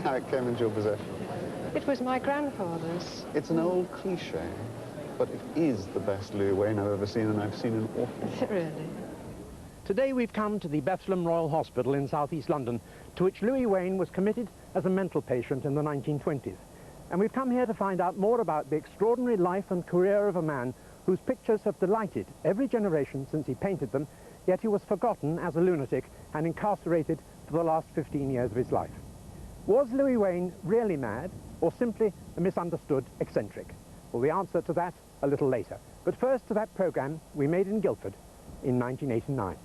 how it came into your possession? It was my grandfather's. It's an old cliché, but it is the best Louis Wain I've ever seen, and I've seen an awful. Really? Today we've come to the Bethlem Royal Hospital in southeast London, to which Louis Wain was committed as a mental patient in the 1920s. And we've come here to find out more about the extraordinary life and career of a man whose pictures have delighted every generation since he painted them, yet he was forgotten as a lunatic and incarcerated for the last 15 years of his life. Was Louis Wain really mad, or simply a misunderstood eccentric? Well, the answer to that a little later. But first to that programme we made in Guildford in 1989.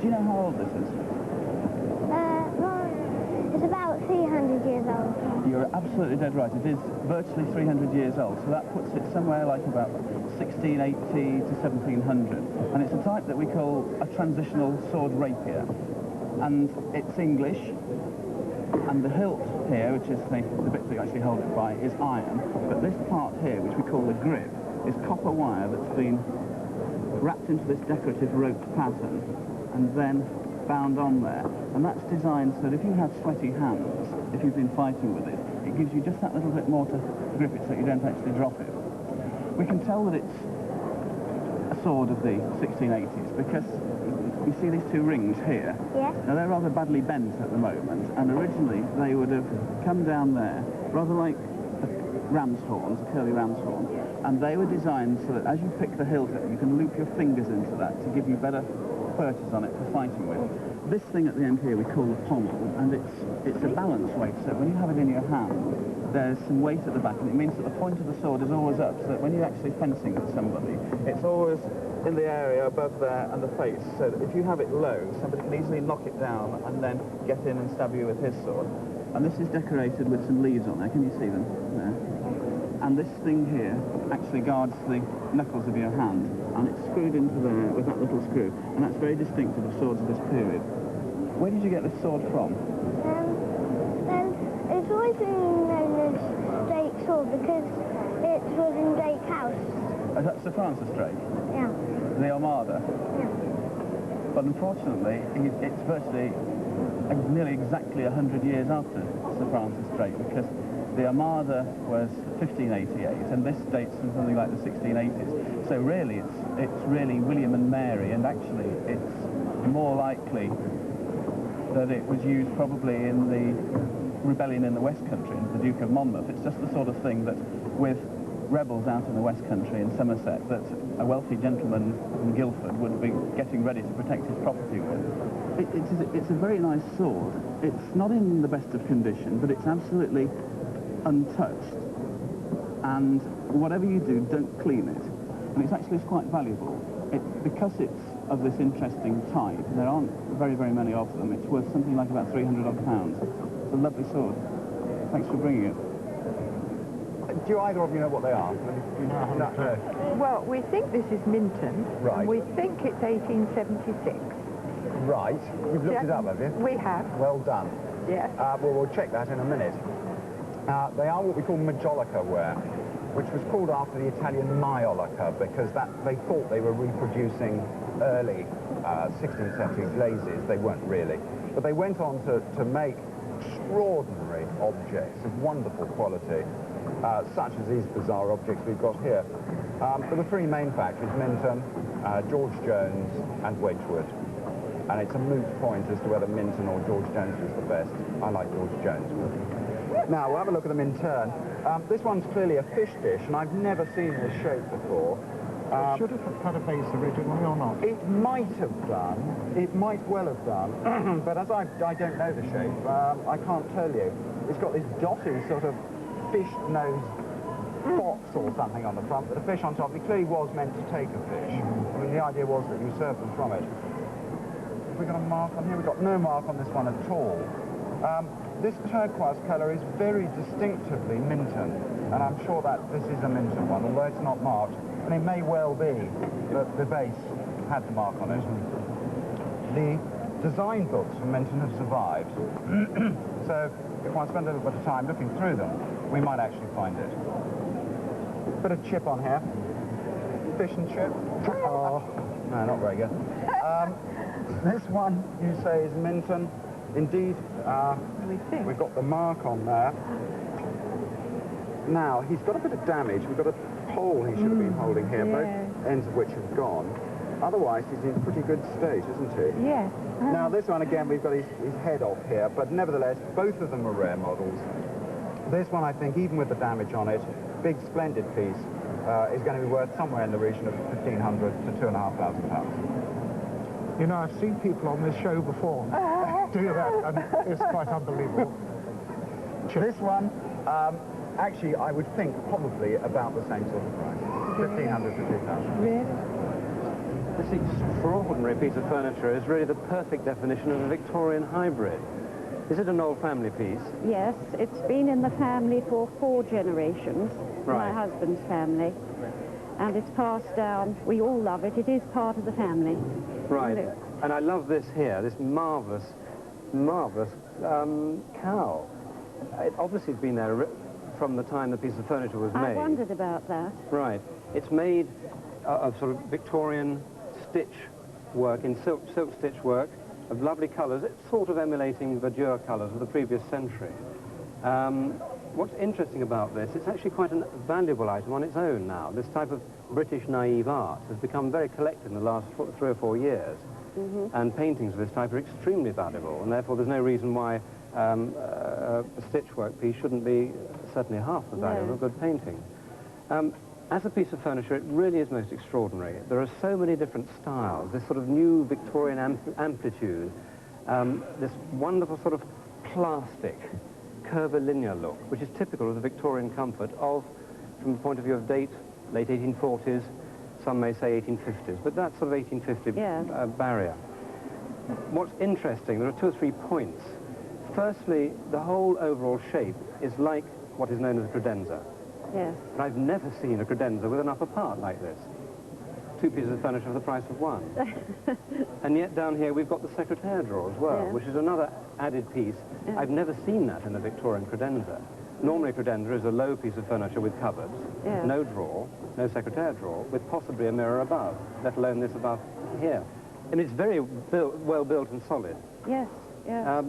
Do you know how old this is? Well, it's about 300 years old. You're absolutely dead right. It is virtually 300 years old, so that puts it somewhere like about 1680 to 1700. And it's a type that we call a transitional sword rapier. And it's English, and the hilt here, which is the bit that you actually hold it by, is iron. But this part here, which we call the grip, is copper wire that's been wrapped into this decorative rope pattern and then bound on there. And that's designed so that if you have sweaty hands, if you've been fighting with it, it gives you just that little bit more to grip it so that you don't actually drop it. We can tell that it's a sword of the 1680s because you see these two rings here? Yes. Now they're rather badly bent at the moment, and originally they would have come down there, rather like ram's horns, a curly ram's horn, and they were designed so that as you pick the hilt up, you can loop your fingers into that to give you better purchase on it for fighting with. This thing at the end here we call the pommel, and it's a balance weight, so when you have it in your hand, there's some weight at the back, and it means that the point of the sword is always up, so that when you're actually fencing with somebody, it's always in the area above there and the face, so that if you have it low, somebody can easily knock it down and then get in and stab you with his sword. And this is decorated with some leaves on there. Can you see them? There. And this thing here actually guards the knuckles of your hand, and it's screwed into there with that little screw, and that's very distinctive of swords of this period. Where did you get this sword from? It's always been known as Drake sword because it was in Drake House. Is that Sir Francis Drake? Yeah. The Armada? Yeah. But unfortunately, it's virtually nearly exactly 100 years after Sir Francis Drake, because the Armada was 1588, and this dates from something like the 1680s. So really, it's really William and Mary, and actually, it's more likely that it was used probably in the rebellion in the West Country, and the Duke of Monmouth. It's just the sort of thing that, with rebels out in the West Country in Somerset, that a wealthy gentleman in Guildford would be getting ready to protect his property with. It's a very nice sword. It's not in the best of condition, but it's absolutely untouched. And whatever you do, don't clean it. And it's actually quite valuable. Because it's of this interesting type, there aren't very, very many of them. It's worth something like about 300 odd pounds. It's a lovely sword. Thanks for bringing it. Do either of you know what they are? No. Well, we think this is Minton. Right. And we think it's 1876. Right. You've looked it up, have you? We have. Well done. Yes. Well, we'll check that in a minute. They are what we call majolica ware, which was called after the Italian maiolica, because they thought they were reproducing early 16th century glazes. They weren't really. But they went on to make extraordinary objects of wonderful quality, such as these bizarre objects we've got here. But the three main factories, Minton, George Jones and Wedgwood. And it's a moot point as to whether Minton or George Jones was the best. I like George Jones. Now, we'll have a look at them in turn. This one's clearly a fish dish, and I've never seen this shape before. Should have had a base originally or not? It might have done. It might well have done. But as I don't know the shape, I can't tell you. It's got this dotty sort of fish-nosed box or something on the front, but a fish on top. It clearly was meant to take a fish. I mean, the idea was that you serve them from it. Have we got a mark on here? We've got no mark on this one at all. This turquoise colour is very distinctively Minton, and I'm sure that this is a Minton one, although it's not marked, and it may well be that the base had the mark on it. The design books from Minton have survived, so if one spends a little bit of time looking through them, we might actually find it. Bit of chip on here. Fish and chip. Oh, no, not very good. This one, you say, is Minton. Indeed, we've got the mark on there. Now, he's got a bit of damage. We've got a pole he should have been holding here, both ends of which have gone. Otherwise, he's in pretty good state, isn't he? Yes. Now, this one, again, we've got his head off here, but nevertheless, both of them are rare models. This one, I think, even with the damage on it, big, splendid piece, is going to be worth somewhere in the region of £1,500 to £2,500. You know, I've seen people on this show before do that, and it's quite unbelievable. This one, actually, I would think probably about the same sort of price, £1,500 to £2,000. Really? This extraordinary piece of furniture is really the perfect definition of a Victorian hybrid. Is it an old family piece? Yes, it's been in the family for 4 generations, Right. my husband's family, and it's passed down. We all love it. It is part of the family. Right. Look. And I love this here, this marvellous, marvellous cow. It obviously has been there from the time the piece of furniture was made. I wondered about that. Right. It's made of sort of Victorian stitch work, in silk stitch work, of lovely colours. It's sort of emulating verdure colours of the previous century. What's interesting about this, it's actually quite a valuable item on its own now. This type of British naive art has become very collected in the last 3 or 4 years. And paintings of this type are extremely valuable, and therefore there's no reason why a stitchwork piece shouldn't be certainly half the value of a good painting. As a piece of furniture, it really is most extraordinary. There are so many different styles, this sort of new Victorian amplitude, this wonderful sort of plastic, curvilinear look, which is typical of the Victorian comfort of, from the point of view of date, late 1840s, some may say 1850s, but that sort of 1850 barrier. What's interesting, there are 2 or 3 points. Firstly, the whole overall shape is like what is known as a credenza. Yes. But I've never seen a credenza with an upper part like this. 2 pieces of furniture for the price of 1. And yet down here we've got the secretaire drawer as well, which is another added piece. I've never seen that in a Victorian credenza. Normally a credenza is a low piece of furniture with cupboards, no drawer, no secretaire drawer, with possibly a mirror above, let alone this above here. And it's very well built and solid. Yes, yes.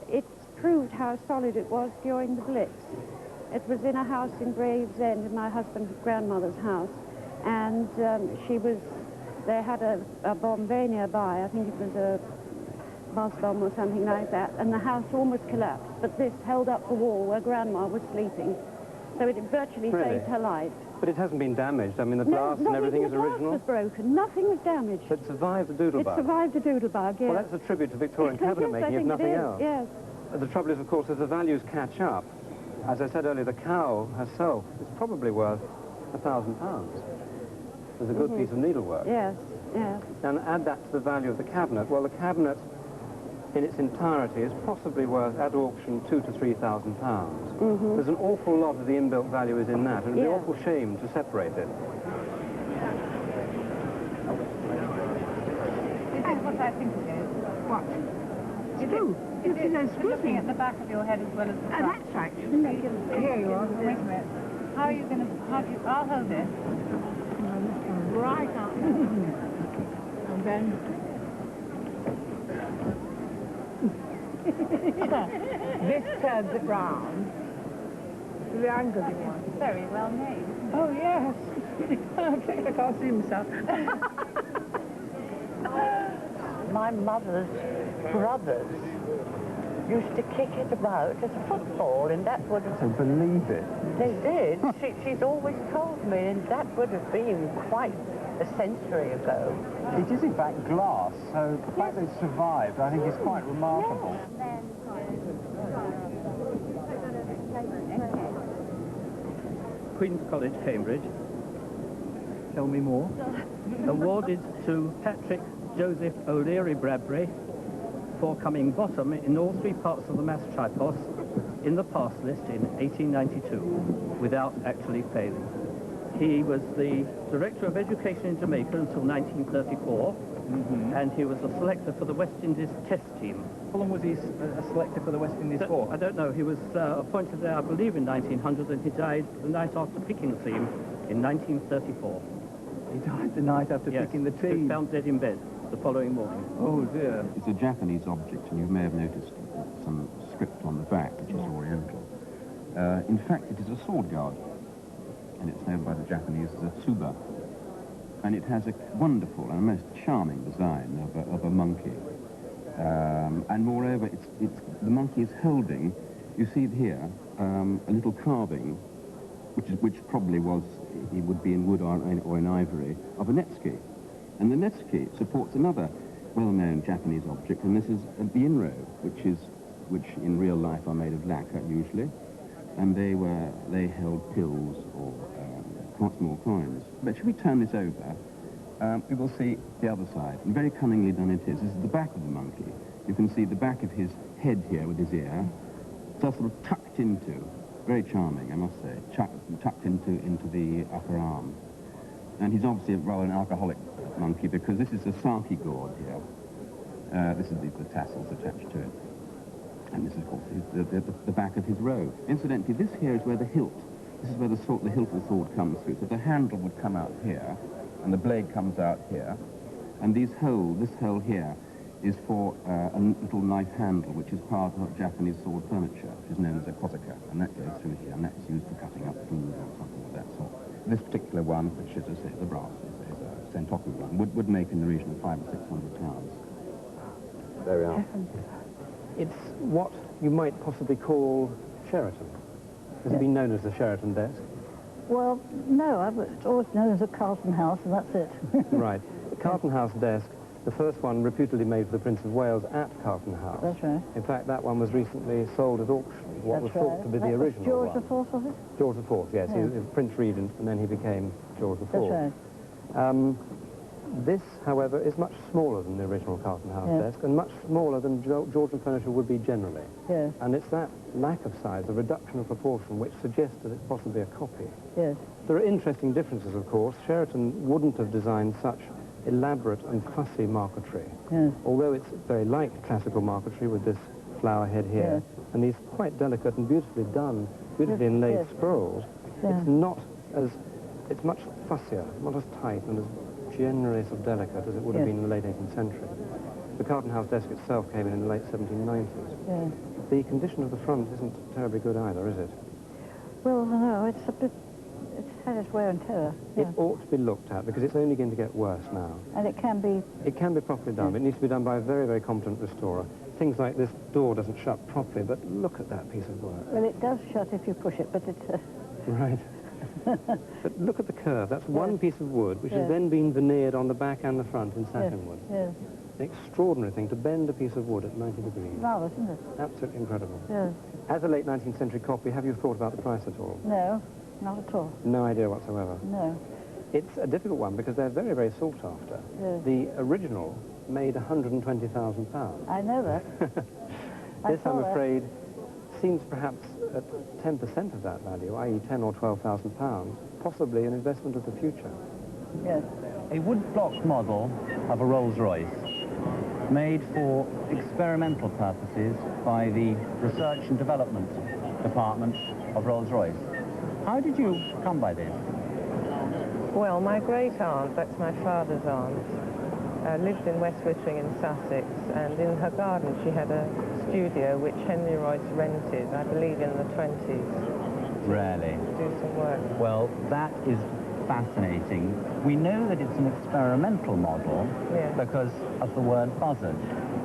It's proved how solid it was during the Blitz. It was in a house in Gravesend, in my husband's grandmother's house, and they had a bomb very nearby. I think it was a bus bomb or something like that, and the house almost collapsed, but this held up the wall where Grandma was sleeping, so it virtually saved her life. But it hasn't been damaged. I mean, the glass and everything is original. The glass was broken. Nothing was damaged. But it survived the doodlebug. It survived the doodlebug, yes. Well, that's a tribute to Victorian cabinet making, if nothing else. Yes. The trouble is, of course, as the values catch up, as I said earlier, the cow herself is probably worth £1,000. There's a good piece of needlework. Yes, yes. And add that to the value of the cabinet. Well, the cabinet in its entirety is possibly worth, at auction, £2,000 to £3,000. There's an awful lot of the inbuilt value is in that, and it'd be awful shame to separate it. This is what I think it is. What? Screw. It is looking at the back of your head as well as the front. That's right. Here you are. Wait a minute. How are you going to... I'll hold it. Right up. And then... this turns it round. The angle you want. Very well made. Oh, yes. I can't see myself. My mother's brothers used to kick it about as a football, and that would have... So believe it. They did. She's always told me, and that would have been quite a century ago. It is, in fact, glass, so the fact that it survived, I think, is quite remarkable. Queen's College, Cambridge. Tell me more. Awarded to Patrick Joseph O'Leary Bradbury for coming bottom in all 3 parts of the mass tripos in the pass list in 1892 without actually failing. He was the Director of Education in Jamaica until 1934, and he was a selector for the West Indies Test team. How long was he a selector for the West Indies for? I don't know. He was appointed there, I believe, in 1900, and he died the night after picking the team in 1934. He died the night after picking the team. He was found dead in bed. the following morning. Oh dear. It's a Japanese object, and you may have noticed some script on the back, which is oriental. In fact, it is a sword guard, and it's known by the Japanese as a tsuba. And it has a wonderful and most charming design of a monkey. And moreover, the monkey is holding, you see it here, a little carving, which probably would be in wood or in ivory, of a netsuke. And the netsuke supports another well-known Japanese object, and this is the inro, which in real life are made of lacquer usually, and they held pills or small coins. But should we turn this over, we will see the other side, and very cunningly done it is. This is the back of the monkey. You can see the back of his head here with his ear, just sort of tucked into, very charming, I must say, tucked into the upper arm. And he's obviously rather an alcoholic monkey, because this is a sake gourd here. This is the tassels attached to it. And this is, of course, the back of his robe. Incidentally, this here is where the hilt, this is where the hilt of the sword comes through. So the handle would come out here, and the blade comes out here. And this hole here is for a little knife handle, which is part of Japanese sword furniture, which is known as a kozuka, and that goes through here, and that's used for cutting up food or something of that sort. This particular one, which is, as I say, the brass, is a sentoku one, would make in the region of 500 or 600 pounds. There we are. It's what you might possibly call Sheraton. Has it been known as the Sheraton desk? Well, no, it's always known as a Carlton House, and that's it. Right. The Carlton House desk, the first one reputedly made for the Prince of Wales at Carlton House. That's right. In fact, that one was recently sold at auction. What was thought to be the original George one. IV, was it? George IV, yes. He was Prince Regent, and then he became George IV. That's right. This, however, is much smaller than the original Carlton House desk, and much smaller than Georgian furniture would be generally. Yes. And it's that lack of size, the reduction of proportion, which suggests that it's possibly a copy. Yes. There are interesting differences, of course. Sheraton wouldn't have designed such elaborate and fussy marquetry. Yes. Although it's very like classical marquetry with this flower head here, and these quite delicate and beautifully done, beautifully inlaid scrolls, it's much fussier, not as tight and as generally sort of delicate as it would have been in the late 18th century. The Carlton House desk itself came in the late 1790s. Yes. The condition of the front isn't terribly good either, is it? Well, no, it's had its wear and tear. It ought to be looked at, because it's only going to get worse now. And it can be... It can be properly done. It needs to be done by a very, very competent restorer. Things like this door doesn't shut properly, but look at that piece of work. Well, it does shut if you push it, but it's... Right. But look at the curve. That's one piece of wood, which has then been veneered on the back and the front in satin wood. Yes. An extraordinary thing to bend a piece of wood at 90 degrees. Marvellous, isn't it? Absolutely incredible. Yes. As a late 19th century copy, have you thought about the price at all? No, not at all. No idea whatsoever. No. It's a difficult one because they're very, very sought after. Yes. The original made £120,000. I know that. This, I'm afraid, seems perhaps at 10% of that value, i.e. £10,000 or £12,000, possibly an investment of the future. Yes. A wood block model of a Rolls-Royce made for experimental purposes by the Research and Development Department of Rolls-Royce. How did you come by this? Well, my great-aunt, that's my father's aunt, lived in West Wittering in Sussex, and in her garden she had a studio which Henry Royce rented, I believe in the 20s. Really? To do some work. Well, that is fascinating. We know that it's an experimental model because of the word buzzard.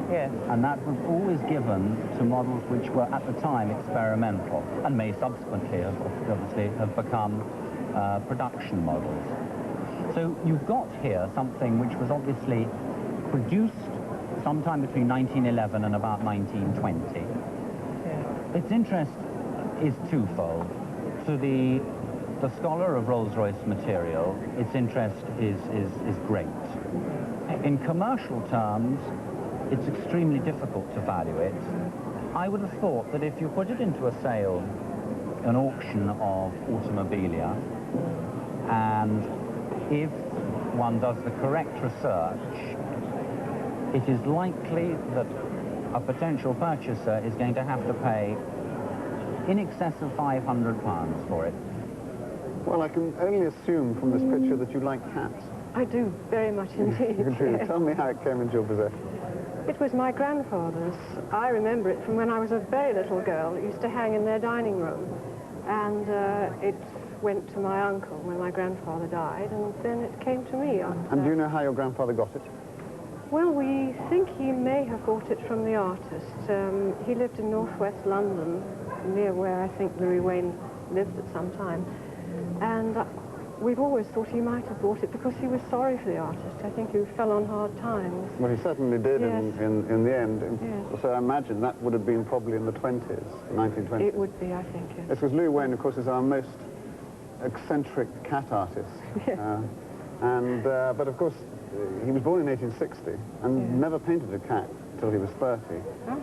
Yes. And that was always given to models which were at the time experimental and may subsequently obviously have become production models. So you've got here something which was obviously produced sometime between 1911 and about 1920. Yeah. Its interest is twofold. To the scholar of Rolls-Royce material, its interest is great. In commercial terms, it's extremely difficult to value it. I would have thought that if you put it into a sale, an auction of automobilia, and if one does the correct research, it is likely that a potential purchaser is going to have to pay in excess of £500 for it. Well, I can only assume from this picture that you like cats. I do, very much indeed. You do. Yes. Tell me how it came into your possession. It was my grandfather's. I remember it from when I was a very little girl. It used to hang in their dining room. And it went to my uncle when my grandfather died, and then it came to me. And do you know how your grandfather got it? Well, we think he may have bought it from the artist. He lived in northwest London, near where I think Louis Wain lived at some time. And we've always thought he might have bought it because he was sorry for the artist. I think he fell on hard times. Well, he certainly did Yes. in the end. Yes. So I imagine that would have been probably in the 20s, 1920s. It would be, I think, yes. This was Louis Wain, of course, is our most eccentric cat artist. Yes. But of course, he was born in 1860 and never painted a cat until he was 30. Oh.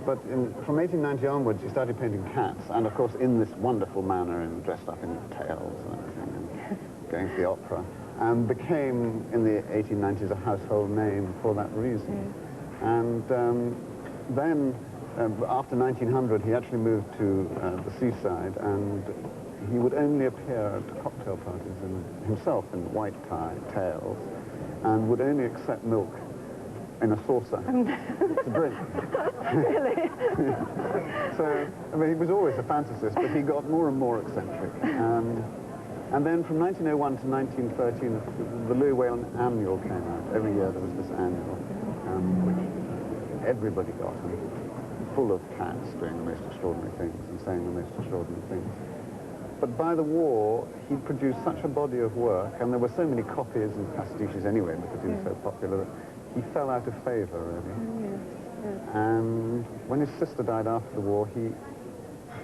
But from 1890 onwards, he started painting cats, and of course in this wonderful manner, and dressed up in tails and everything, and going to the opera, and became, in the 1890s, a household name for that reason. And then, after 1900, he actually moved to the seaside, and he would only appear at cocktail parties himself in white tails, and would only accept milk in a saucer to drink. Really? So, I mean, he was always a fantasist, but he got more and more eccentric. And then from 1901 to 1913, the Louis Wain Annual came out. Every year there was this annual, which everybody got, and full of cats doing the most extraordinary things and saying the most extraordinary things. But by the war, he produced such a body of work, and there were so many copies and pastiches anyway, because he was so popular, that he fell out of favor, really. And when his sister died after the war, he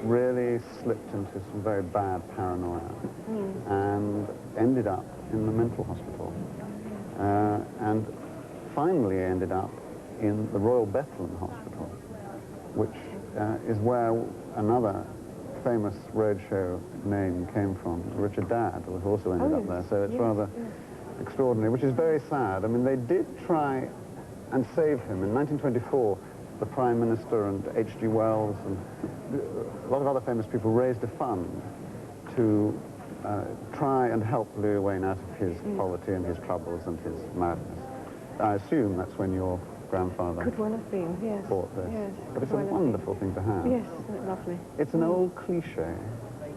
really slipped into some very bad paranoia and ended up in the mental hospital. And finally ended up in the Royal Bethlehem Hospital, which is where another famous roadshow name came from. Richard Dadd was also ended up there, so it's rather extraordinary, which is very sad. I mean, they did try and save him. In 1924, the Prime Minister and H.G. Wells and a lot of other famous people raised a fund to try and help Louis Wain out of his poverty and his troubles and his madness. I assume that's when your grandfather Could well have been, yes. bought this. Yes, But it's a well have wonderful thing to have. Yes, isn't it lovely? It's an old cliche,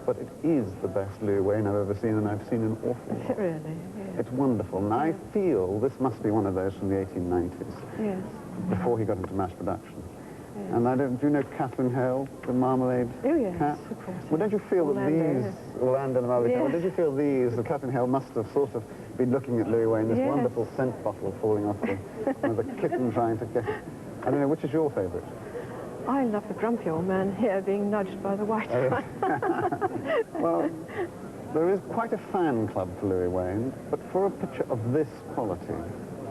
but it is the best Louis Wain I've ever seen, and I've seen an awful lot. Is it really? Yes. It's wonderful, and I feel this must be one of those from the 1890s, Yes. before he got into mass production. And do you know Catherine Hale, the Marmalade cat? Of course. Well, don't you feel that Orlando, Orlando and the Marmalade cat, well, Yes. don't you feel the Catherine Hale must have sort of been looking at Louis Wain, this Yes. wonderful scent bottle falling off with a kitten trying to get, I don't know, which is your favourite? I love the grumpy old man here being nudged by the white one. Well, there is quite a fan club for Louis Wain, but for a picture of this quality,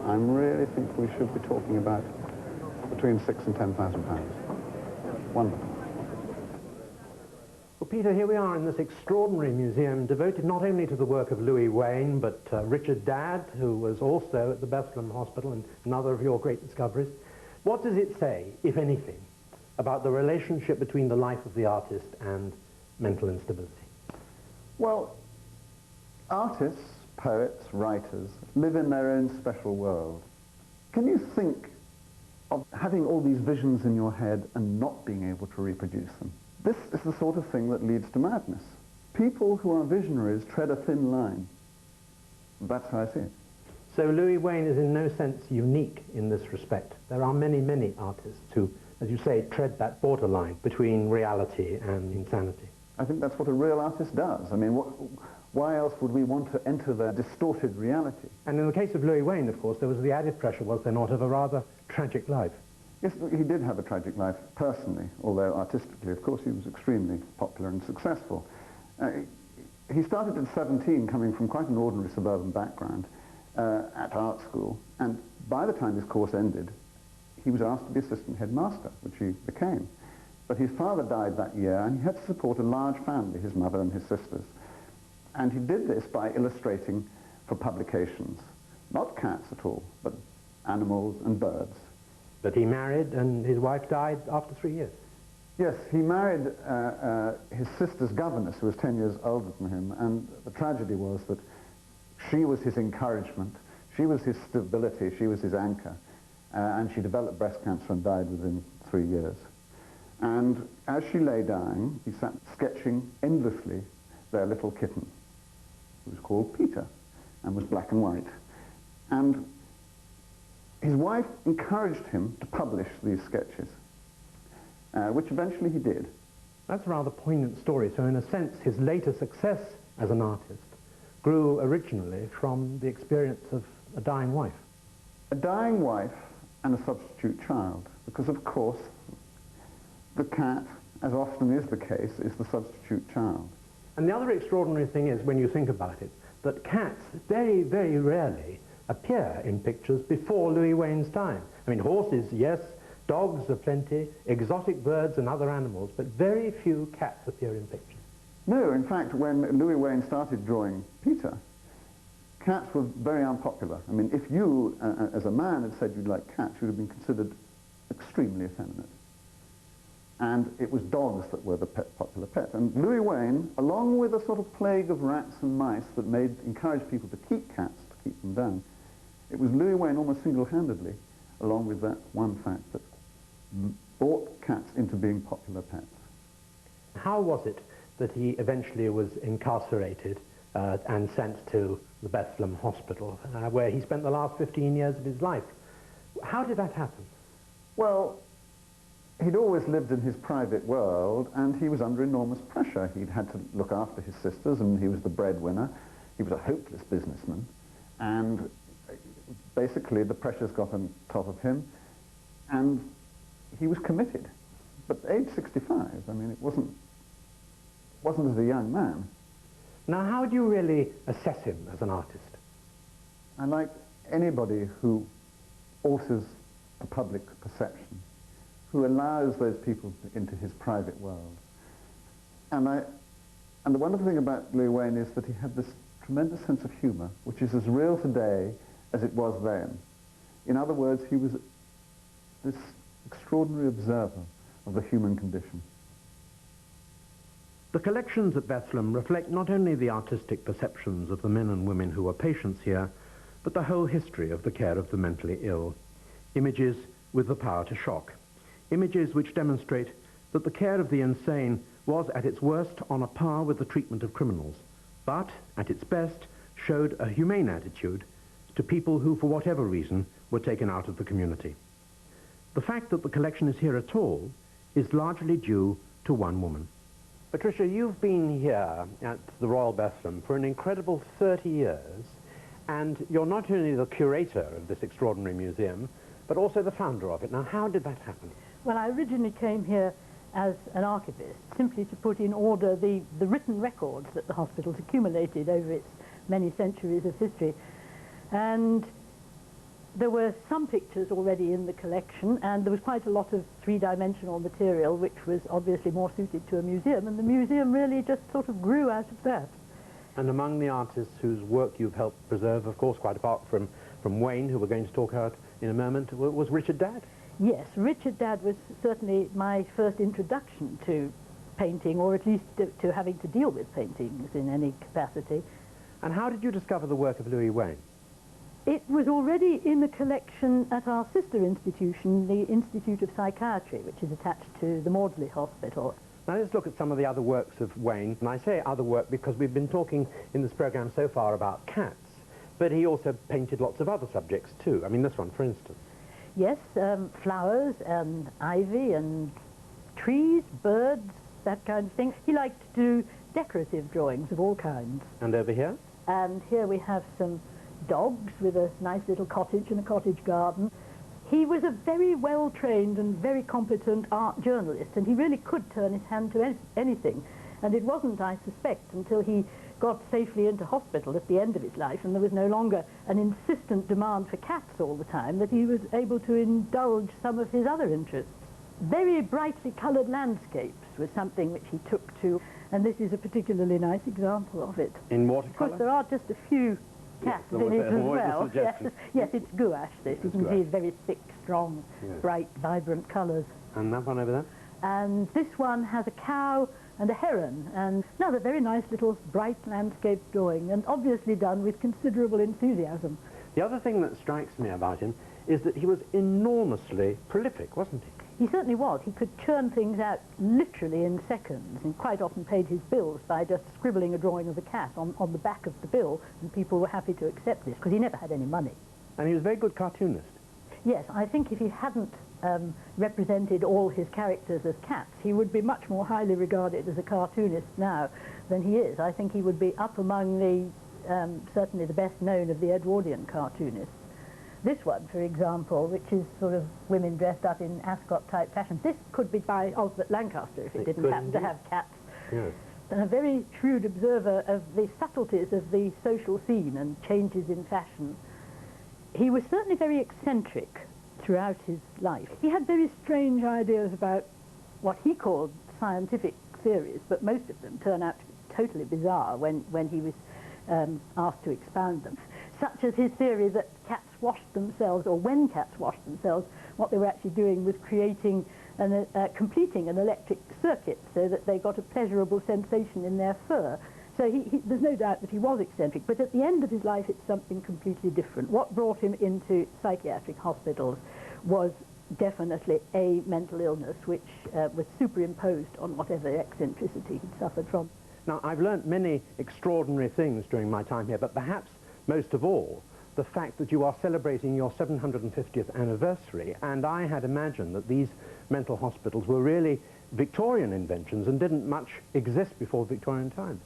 I really think we should be talking about between £6,000 and £10,000. Wonderful. Well, Peter, here we are in this extraordinary museum devoted not only to the work of Louis Wain, but Richard Dadd, who was also at the Bethlehem Hospital and another of your great discoveries. What does it say, if anything, about the relationship between the life of the artist and mental instability? Well, artists, poets, writers live in their own special world. Can you think of having all these visions in your head and not being able to reproduce them? This is the sort of thing that leads to madness. People who are visionaries tread a thin line. That's how I see it. So Louis Wain is in no sense unique in this respect. There are many, many artists who, as you say, tread that borderline between reality and insanity. I think that's what a real artist does. I mean, why else would we want to enter their distorted reality? And in the case of Louis Wain, of course, there was the added pressure, was there not, of a rather tragic life? Yes, he did have a tragic life personally, although artistically, of course, he was extremely popular and successful. He started at 17, coming from quite an ordinary suburban background at art school, and by the time his course ended, he was asked to be assistant headmaster, which he became. But his father died that year, and he had to support a large family, his mother and his sisters. And he did this by illustrating for publications, not cats at all, but animals and birds. But he married, and his wife died after 3 years. Yes, he married his sister's governess, who was 10 years older than him, and the tragedy was that She was his encouragement. She was his stability. She was his anchor. And she developed breast cancer and died within 3 years. And as she lay dying, he sat sketching endlessly their little kitten, who was called Peter and was black and white. And his wife encouraged him to publish these sketches, which eventually he did. That's a rather poignant story. So in a sense, his later success as an artist grew originally from the experience of a dying wife. A dying wife and a substitute child, because of course the cat, as often is the case, is the substitute child. And the other extraordinary thing is, when you think about it, that cats very, very rarely appear in pictures before Louis Wayne's time. I mean, horses, yes, dogs are plenty, exotic birds and other animals, but very few cats appear in pictures. No, in fact, when Louis Wayne started drawing Peter, cats were very unpopular. I mean, if you, as a man, had said you'd like cats, you would have been considered extremely effeminate. And it was dogs that were the popular pet. And Louis Wayne, along with a sort of plague of rats and mice that encouraged people to keep cats, to keep them down, it was Louis Wayne almost single-handedly, along with that one fact, that brought cats into being popular pets. How was it that he eventually was incarcerated and sent to the Bethlehem Hospital, where he spent the last 15 years of his life? How did that happen? Well, he'd always lived in his private world, and he was under enormous pressure. He'd had to look after his sisters, and he was the breadwinner. He was a hopeless businessman, and basically the pressures got on top of him, and he was committed. But age 65, I mean, it wasn't as a young man. Now, how do you really assess him as an artist? I like anybody who alters the public perception, who allows those people into his private world. And the wonderful thing about Louis Wayne is that he had this tremendous sense of humor, which is as real today as it was then. In other words, he was this extraordinary observer of the human condition. The collections at Bethlehem reflect not only the artistic perceptions of the men and women who were patients here, but the whole history of the care of the mentally ill. Images with the power to shock. Images which demonstrate that the care of the insane was at its worst on a par with the treatment of criminals, but at its best showed a humane attitude to people who, for whatever reason, were taken out of the community. The fact that the collection is here at all is largely due to one woman. Patricia, you've been here at the Royal Bethlehem for an incredible 30 years, and you're not only the curator of this extraordinary museum, but also the founder of it. Now, how did that happen? Well, I originally came here as an archivist, simply to put in order the written records that the hospital's accumulated over its many centuries of history. And there were some pictures already in the collection, and there was quite a lot of three-dimensional material, which was obviously more suited to a museum, and the museum really just sort of grew out of that. And among the artists whose work you've helped preserve, of course, quite apart from Wayne, who we're going to talk about in a moment, was Richard Dadd. Yes, Richard Dadd was certainly my first introduction to painting, or at least to having to deal with paintings in any capacity. And how did you discover the work of Louis Wayne? It was already in the collection at our sister institution, the Institute of Psychiatry, which is attached to the Maudsley Hospital. Now let's look at some of the other works of Wayne. And I say other work because we've been talking in this program so far about cats, but he also painted lots of other subjects too. I mean, this one, for instance. Yes, flowers and ivy and trees, birds, that kind of thing. He liked to do decorative drawings of all kinds. And over here? And here we have some dogs with a nice little cottage and a cottage garden. He was a very well-trained and very competent art journalist, and he really could turn his hand to anything. And it wasn't, I suspect, until he got safely into hospital at the end of his life, and there was no longer an insistent demand for cats all the time, that he was able to indulge some of his other interests. Very brightly coloured landscapes was something which he took to, and this is a particularly nice example of it. In watercolour? Of course, there are just a few cats in it as well. Yes, it's gouache, this. You can see very thick, strong, bright, vibrant colours. And that one over there? And this one has a cow and a heron, and another very nice little bright landscape drawing, and obviously done with considerable enthusiasm. The other thing that strikes me about him is that he was enormously prolific, wasn't he? He certainly was. He could churn things out literally in seconds, and quite often paid his bills by just scribbling a drawing of a cat on the back of the bill, and people were happy to accept this, because he never had any money. And he was a very good cartoonist. Yes, I think if he hadn't represented all his characters as cats, he would be much more highly regarded as a cartoonist now than he is. I think he would be up among the, certainly the best known of the Edwardian cartoonists. This one, for example, which is sort of women dressed up in Ascot-type fashion, this could be by Osbert Lancaster if it didn't happen to have cats. Yes. And a very shrewd observer of the subtleties of the social scene and changes in fashion. He was certainly very eccentric throughout his life. He had very strange ideas about what he called scientific theories, but most of them turn out to be totally bizarre when he was asked to expound them, such as his theory that cats washed themselves, or when cats washed themselves, what they were actually doing was creating completing an electric circuit so that they got a pleasurable sensation in their fur. So there's no doubt that he was eccentric, but at the end of his life it's something completely different. What brought him into psychiatric hospitals was definitely a mental illness which was superimposed on whatever eccentricity he'd suffered from. Now, I've learnt many extraordinary things during my time here, but perhaps most of all, the fact that you are celebrating your 750th anniversary, and I had imagined that these mental hospitals were really Victorian inventions and didn't much exist before Victorian times.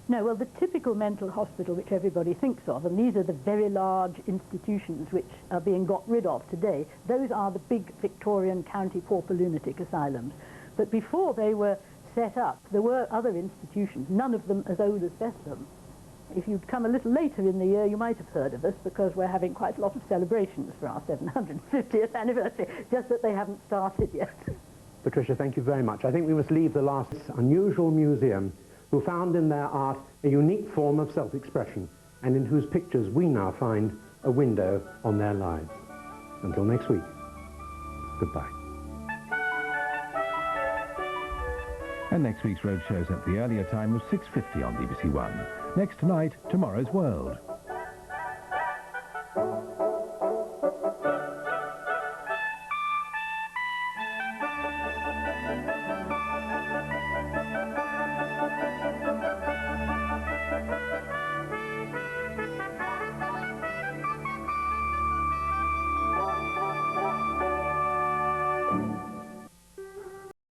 No, well, the typical mental hospital which everybody thinks of, and these are the very large institutions which are being got rid of today, those are the big Victorian county pauper lunatic asylums. But before they were set up, there were other institutions, none of them as old as Bethlem. If you'd come a little later in the year, you might have heard of us, because we're having quite a lot of celebrations for our 750th anniversary, just that they haven't started yet. Patricia, thank you very much. I think we must leave the last unusual museum who found in their art a unique form of self-expression, and in whose pictures we now find a window on their lives. Until next week, goodbye. And next week's roadshows at the earlier time of 6:50 on BBC One. Next tonight, Tomorrow's World.